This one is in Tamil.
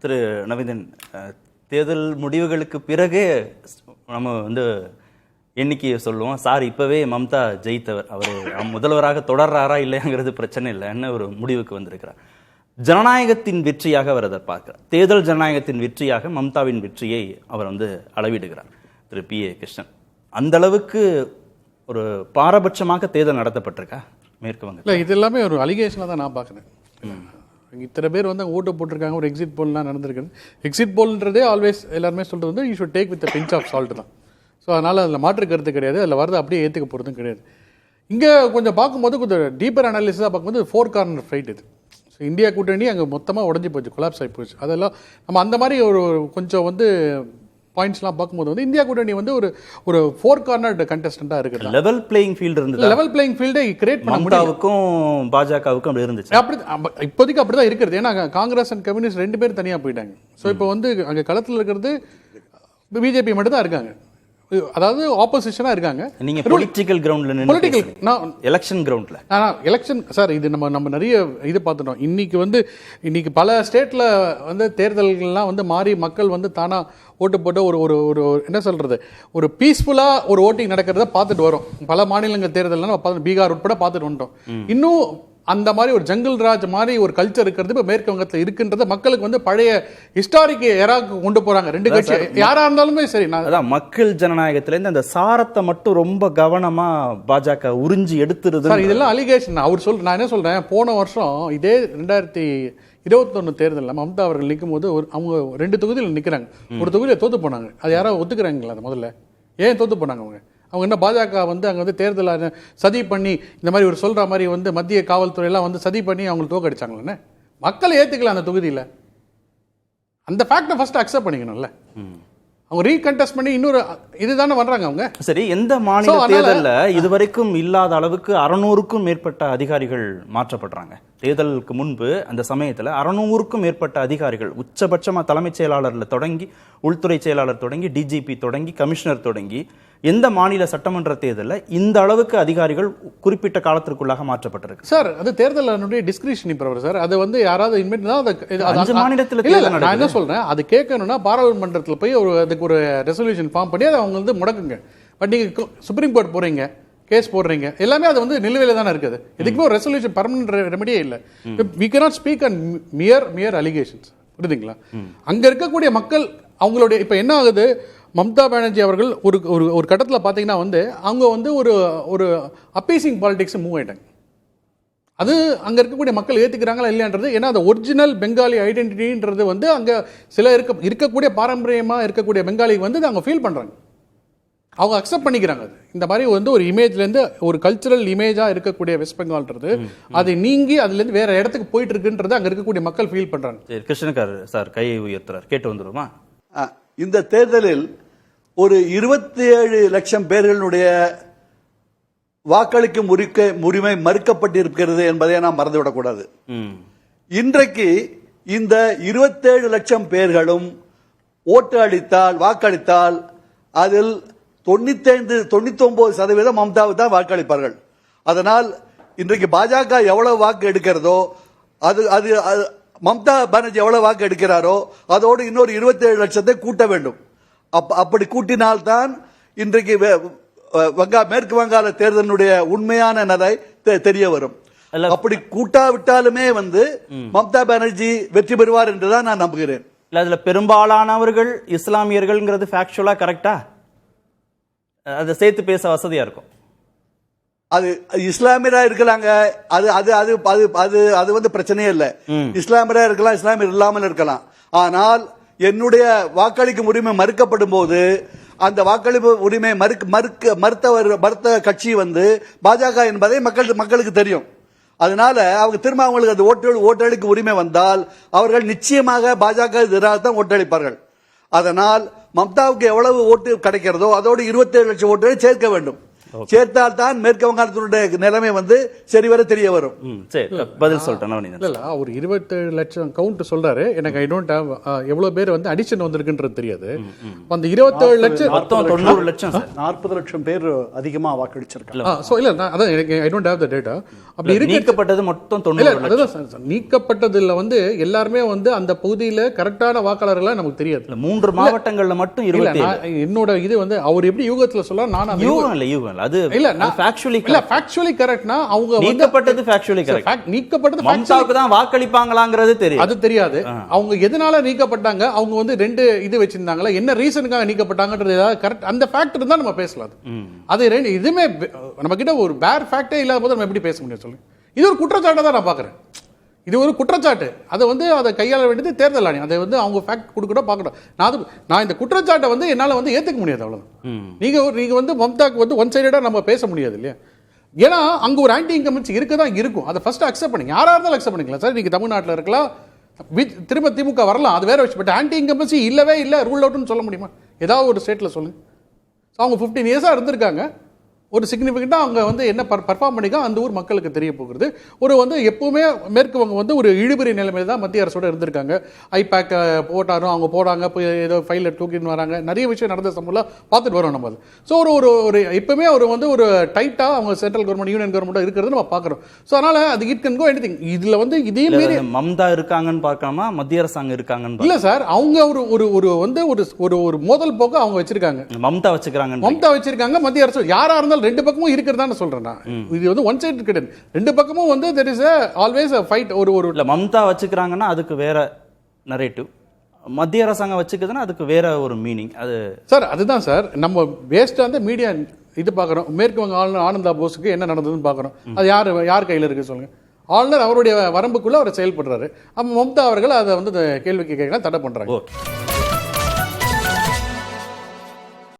திரு நவீதன், தேர்தல் முடிவுகளுக்கு பிறகு நம்ம எண்ணிக்கையை சொல்லுவோம். சார் இப்பவே மம்தா ஜெயித்தவர், அவர் முதல்வராக தொடர்றாரா இல்லையாங்கிறது பிரச்சனை இல்லைன்னு ஒரு முடிவுக்கு வந்திருக்கிறார். ஜனநாயகத்தின் வெற்றியாக அவர் அதை பார்க்கிறார். தேர்தல் ஜனநாயகத்தின் வெற்றியாக மம்தாவின் வெற்றியை அவர் அளவிடுகிறார். திரு பி ஏ கிருஷ்ணன், அந்த அளவுக்கு ஒரு பாரபட்சமாக தேர்தல் நடத்தப்பட்டிருக்கா மேற்கு வங்க? இல்லை, இது எல்லாமே ஒரு அலிகேஷனாக தான் நான் பார்க்குறேன். இத்தனை பேர் ஓட்டு போட்டிருக்காங்க, ஒரு எக்ஸிட் போல்லாம் நடந்திருக்கு. எக்ஸிட் போல்ன்றதே ஆல்வேஸ் எல்லாருமே சொல்கிறது you should take with pinch of salt தான். ஸோ அதனால் அதில் மாற்று கருத்து கிடையாது, அதில் வரது அப்படியே ஏற்றுக்க போகிறதும் கிடையாது. இங்கே கொஞ்சம் பார்க்கும்போது கொஞ்சம் டீப்பர் அனாலிசிஸாக பார்க்கும்போது 4 கார்னர் ஃபைட் இது. ஸோ இந்தியா கூட்டணி அங்கே மொத்தமாக உடஞ்சி போச்சு, கொலாப்ஸ் ஆகி போச்சு. அதெல்லாம் நம்ம அந்த மாதிரி ஒரு கொஞ்சம் பாயிண்ட்ஸ்லாம் பார்க்கும்போது இந்தியா கூட்டணி ஒரு 4 கார்னர் கண்டெஸ்டண்டாக இருக்குது. லெவல் பிளேயிங் ஃபீல்டு இருந்தது. லெவல் பிளேயிங் ஃபீல்டை கிரியேட் பண்ண மம்தாவுக்கும் பாஜகவுக்கும் அப்படி இருந்துச்சு. அப்படி இப்போதைக்கு அப்படி தான் இருக்கிறது. ஏன்னா காங்கிரஸ் அண்ட் கம்யூனிஸ்ட் 2 பேர் தனியாக போயிட்டாங்க. ஸோ இப்போ அங்கே களத்தில் இருக்கிறது பிஜேபி மட்டும் தான் இருக்காங்க, அதாவது ஆப்போசிஷனாக இருக்காங்க. நீங்க பொலிட்டிக்கல் கிரவுண்ட்ல பொலிட்டிக்கல் எலெக்ஷன் கிரவுண்ட்ல எலெக்ஷன் சார், இது நம்ம நிறைய இது பார்த்துட்டோம். இன்னைக்கு பல ஸ்டேட்ல தேர்தல்கள்லாம் மாறி மக்கள் தானா ஓட்டு போட்டு ஒரு என்ன சொல்றது, ஒரு பீஸ்ஃபுல்லா ஒரு ஓட்டிங் நடக்கிறத பார்த்துட்டு வரோம். பல மாநிலங்கள் தேர்தல்லாம் பீகார் உட்பட பார்த்துட்டு வந்துட்டோம். இன்னும் அந்த மாதிரி ஒரு ஜங்கிள் ராஜ் மாதிரி ஒரு கல்ச்சர் இருக்கிறது இப்போ மேற்கு வங்கத்தில் இருக்குன்றத மக்களுக்கு பழைய ஹிஸ்டாரிக் எராக்கு கொண்டு போறாங்க. 2 கட்சி யாரா இருந்தாலுமே சரி. அதான் மக்கள் ஜனநாயகத்திலேருந்து அந்த சாரத்தை மட்டும் ரொம்ப கவனமா பாஜக உறிஞ்சி எடுத்துருது. இதெல்லாம் அலிகேஷன் அவர் நான் என்ன சொல்றேன், போன வருஷம் இதே 2021 தேர்தலில் மம்தா அவர்கள் நிற்கும் போது அவங்க 2 தொகுதியில் நிற்கிறாங்க. ஒரு தொகுதியில் தோத்து போனாங்க. அது யாராவது ஒத்துக்கிறாங்களா? அது முதல்ல ஏன் தோத்து போனாங்க? அவங்க என்ன பாஜக அங்கே தேர்தல் சதி பண்ணி இந்த மாதிரி ஒரு சொல்கிற மாதிரி மத்திய காவல்துறையெல்லாம் சதி பண்ணி அவங்களுக்கு தோக்கடிச்சாங்களே? மக்களை ஏற்றுக்கலாம் அந்த தொகுதியில். அந்த ஃபேக்டை ஃபர்ஸ்ட் அக்செப்ட் பண்ணிக்கணும்ல. அவங்க ரீகண்டெஸ்ட் பண்ணி இன்னொரு இதுதானே வர்றாங்க அவங்க. சரி, எந்த மாநில தேர்தலில் இதுவரைக்கும் இல்லாத அளவுக்கு 600க்கும் மேற்பட்ட அதிகாரிகள் மாற்றப்படுறாங்க. தேர்தலுக்கு முன்பு அந்த சமயத்தில் 600க்கும் மேற்பட்ட அதிகாரிகள், உச்சபட்சமாக தலைமைச் செயலாளரில் தொடங்கி உள்துறை செயலாளர் தொடங்கி டிஜிபி தொடங்கி கமிஷனர் தொடங்கி எந்த மாநில சட்டமன்ற தேர்தலில் இந்த அளவுக்கு அதிகாரிகள் குறிப்பிட்ட காலத்திற்குள்ளாக மாற்றப்பட்டிருக்கு? சார், அது தேர்தல் டிஸ்கிரிஷன் பவர் சார். அது யாராவது மாநிலத்தில் நான் என்ன சொல்றேன், அது கேட்கணும்னா பாராளுமன்றத்தில் போய் அதுக்கு ஒரு ரெசல்யூஷன் ஃபார்ம் பண்ணி அதை அவங்க முடக்குங்க. பட் நீங்க சுப்ரீம் கோர்ட் போறீங்க, கேஸ் போடுறீங்க, எல்லாமே அது நிலுவையில தானே இருக்குது. இதுக்குமே ஒரு ரெசல்யூஷன் பர்மனன்ட் ரெமெடியே இல்லை. we cannot speak on mere allegations. புரியுதுங்களா? அங்க இருக்கக்கூடிய மக்கள் அவங்களுடைய இப்ப என்ன ஆகுது, மம்தா பானர்ஜி அவர்கள் ஒரு கட்டத்தில் பார்த்தீங்கன்னா அவங்க ஒரு அப்பீசிங் பாலிடிக்ஸ் மூவ் ஆயிட்டாங்க. அது அங்கே இருக்கக்கூடிய மக்கள் ஏற்றுக்கிறாங்களா இல்லையான்றது, ஏன்னா அந்த ஒரிஜினல் பெங்காலி ஐடென்டிட்டின்றது அங்கே சில இருக்கக்கூடிய பாரம்பரியமாக இருக்கக்கூடிய பெங்காலி அவங்க ஃபீல் பண்ணுறாங்க, அவங்க அக்செப்ட் பண்ணிக்கிறாங்க. இந்த மாதிரி ஒரு இமேஜ்லேருந்து ஒரு கல்ச்சுரல் இமேஜாக இருக்கக்கூடிய வெஸ்ட் பெங்கால்ன்றது அது நீங்கி அதுலேருந்து வேற இடத்துக்கு போயிட்டு இருக்குன்றது அங்கே இருக்கக்கூடிய மக்கள் ஃபீல் பண்ணுறாங்க. கிருஷ்ணகார் சார் கை உயர்த்துறார், கேட்டு வந்துருமா? இந்த தேர்தலில் ஒரு 27 லட்சம் பேர்களுடைய வாக்களிக்கும் உரிமை மறுக்கப்பட்டிருக்கிறது என்பதை நாம் மறந்துவிடக்கூடாது. இன்றைக்கு இந்த 27 லட்சம் பேர்களும் வாக்களித்தால் அதில் 99% மம்தாவுக்கு தான் வாக்களிப்பார்கள். அதனால் இன்றைக்கு பாஜக எவ்வளவு வாக்கு எடுக்கிறதோ அது மம்தா பானர்ஜி எவ்வளவு வாக்கு எடுக்கிறாரோ அதோடு இன்னொரு 27 லட்சத்தை கூட்ட வேண்டும். அப்படி கூட்டினால்தான் இன்றைக்கு மேற்கு வங்காள தேர்தலுடைய உண்மையான நிலை தெரிய வரும். அப்படி கூட்டாவிட்டாலுமே மம்தா பானர்ஜி வெற்றி பெறுவார் என்றுதான் நான் நம்புகிறேன். அதுல பெரும்பாலானவர்கள் இஸ்லாமியர்கள்ங்கிறது ஃபேக்சுவலா கரெக்டா? அதை சேர்த்து பேச வசதியா இருக்கும். அது இஸ்லாமியரா இருக்கலாங்க, அது அது அது அது அது பிரச்சனையே இல்லை. இஸ்லாமியரா இருக்கலாம், இஸ்லாமியர் இல்லாமல் இருக்கலாம். ஆனால் என்னுடைய வாக்களிக்கும் உரிமை மறுக்கப்படும் போது அந்த வாக்களிப்பு உரிமை மறுத்த கட்சி பாஜக என்பதை மக்களுக்கு தெரியும். அதனால அவங்க திரும்ப அவங்களுக்கு அந்த ஓட்டளிக்கும் உரிமை வந்தால் அவர்கள் நிச்சயமாக பாஜக எதிராக தான் ஓட்டளிப்பார்கள். அதனால் மம்தாவுக்கு எவ்வளவு ஓட்டு கிடைக்கிறதோ அதோடு 27 லட்சம் ஓட்டுகளை சேர்க்க வேண்டும். சேர்த்தால்தான் மேற்கு வங்காளத்தினுடைய நிலைமை வந்து சரிவர தெரிய வரும். சரி, பதில் சொல்லிட்டேன் நவநீதன். இல்ல அவர் 27 லட்சம் கவுண்ட் சொல்றாரு. எனக்கு ஐ டோன்ட் ஹேவ் எவ்வளவு பேர் வந்து அடிஷன் வந்திருக்குன்றது தெரியாது. அந்த 27 லட்சம் மொத்தம் 90 லட்சம் சார். 40 லட்சம் பேர் அதிகமா வாக்களிச்சிருக்காங்க. சோ இல்ல அதான் எனக்கு I don't have the data. அப்படி இருக்கு நீக்கப்பட்டது மொத்தம் 90 இல்ல லட்சம். அதுதான் சார், நீக்கப்பட்டதுல வந்து எல்லாருமே வந்து அந்த பகுதியில கரெக்டான வாக்காளர்களா நமக்கு தெரியாது. 3 மாவட்டங்கள்ல மட்டும் இல்ல 27. நான் என்னோட இது வந்து அவர் எப்படி யூகத்துல சொல்ல நான் அந்த யூகம் இல்ல அது இல்ல நான் ஃபேக்சுவலி இல்ல ஃபேக்சுவலி கரெக்ட்னா அவங்க வந்து நீக்கப்பட்டது ஃபேக்சுவலி கரெக்ட். நீக்கப்பட்டது மம்தாவுக்கு தான் வாக்களிப்பாங்களாங்கிறது தெரியும். அது தெரியாது. அவங்க எதனால நீக்கப்பட்டாங்க, அவங்க வந்து 2 இது வச்சிருந்தாங்களா, என்ன ரீசனுக்காக நீக்கப்பட்டாங்கன்றது ஏதாவது கரெக்ட் அந்த ஃபேக்ட் இருந்தா நம்ம பேசலாம். அது ரெண்டு இதுமே நம்ம கிட்ட ஒரு பேர் ஃபேக்டே இல்லாத போது நம்ம எப்படி பேச முடியும் சொல்லுங்க. இது ஒரு குற்றச்சாட்டை தான் நான் பாக்குறேன். இது ஒரு குற்றச்சாட்டு. அதை வந்து அதை கையாள வேண்டியது தேர்தல் ஆணையம். அதை வந்து அவங்க ஃபேக்ட் கொடுக்கணும் பார்க்கணும். நான் இந்த குற்றச்சாட்டை வந்து என்னால் வந்து ஏற்றுக்க முடியாது. அவ்வளோதான். நீங்க வந்து மம்தாக்கு வந்து ஒன் சைடடாக நம்ம பேச முடியாது இல்லையா. ஏன்னா அங்கே ஒரு ஆன்டி இன்கம்பன்சி இருக்க தான் இருக்கும். அதை ஃபர்ஸ்ட் அக்செப்ட் பண்ணுங்க. யாராக இருந்தாலும் அக்செப்ட் பண்ணிக்கலாம் சார். நீங்கள் தமிழ்நாட்டில் இருக்கலாம், திரும்ப திமுக வரலாம், அது வேற விஷயம். பட் ஆன்டி இன்கம்பன்சி இல்லவே இல்லை, ரூல் அவுட்னு சொல்ல முடியுமா? ஏதாவது ஒரு ஸ்டேட்டில் சொல்லுங்க. அவங்க 15 இயர்ஸாக இருந்திருக்காங்க. ஒரு சிக்னிஃபிகண்டாக அவங்க வந்து என்ன பர்ஃபார்ம் பண்ணிக்கோ அந்த ஊர் மக்களுக்கு தெரிய போகிறது. ஒரு வந்து எப்பவுமே மேற்கு வங்க வந்து ஒரு இழுபறி நிலைமையில் தான் மத்திய அரசோட இருந்திருக்காங்க. ஐபேக் போட்டாரும் அவங்க போடாங்க, போய் ஏதோ ஃபைலில் தூக்கின்னு வராங்க, நிறைய விஷயம் நடந்த சம்பளம் பார்த்துட்டு வரோம் நம்ம. ஸோ ஒரு எப்பவுமே ஒரு வந்து ஒரு டைட்டாக அவங்க சென்ட்ரல் கவர்மெண்ட் யூனியன் கவர்மெண்ட் இருக்கிறது நம்ம பார்க்குறோம். ஸோ அதனால அது இட் கேன் கோ எனிதிங். இதில் வந்து இதையும் மீறி மம்தா இருக்காங்கன்னு பார்க்காம மத்திய அரசாங்கம் இருக்காங்கன்னு இல்லை சார். அவங்க ஒரு வந்து ஒரு மோதல் போக்கு அவங்க வச்சிருக்காங்க. மம்தா வச்சுக்கிறாங்க, மம்தா வச்சிருக்காங்க. மத்திய அரசு யாரா இருந்தாலும் ரெண்டு பக்கமும் இருக்கிறதா சொல்றேன். இது வந்து ஒன் சைடு கிடையாது. ரெண்டு பக்கமும் வந்து there is always a fight. ஒரு இல்ல மம்தா வச்சுக்கிறாங்கன்னா அதுக்கு வேற நரேட்டிவ், மத்திய அரசாங்கம் வச்சுக்குதுன்னா அதுக்கு வேற ஒரு மீனிங். அது சார் அதுதான் சார் நம்ம வேஸ்டா அந்த மீடியா இது பார்க்குறோம். மேற்கு வங்க ஆளுநர் ஆனந்தா போஸுக்கு என்ன நடந்ததுன்னு பார்க்குறோம். அது யார் கையில் இருக்கு சொல்லுங்க. ஆளுநர் அவருடைய வரம்புக்குள்ள அவர் செயல்படுறாரு. அப்போ மம்தா அவர்கள் அதை வந்து கேள்விக்கு கேட்கலாம் தடை பண்றாங்க. ஓகே.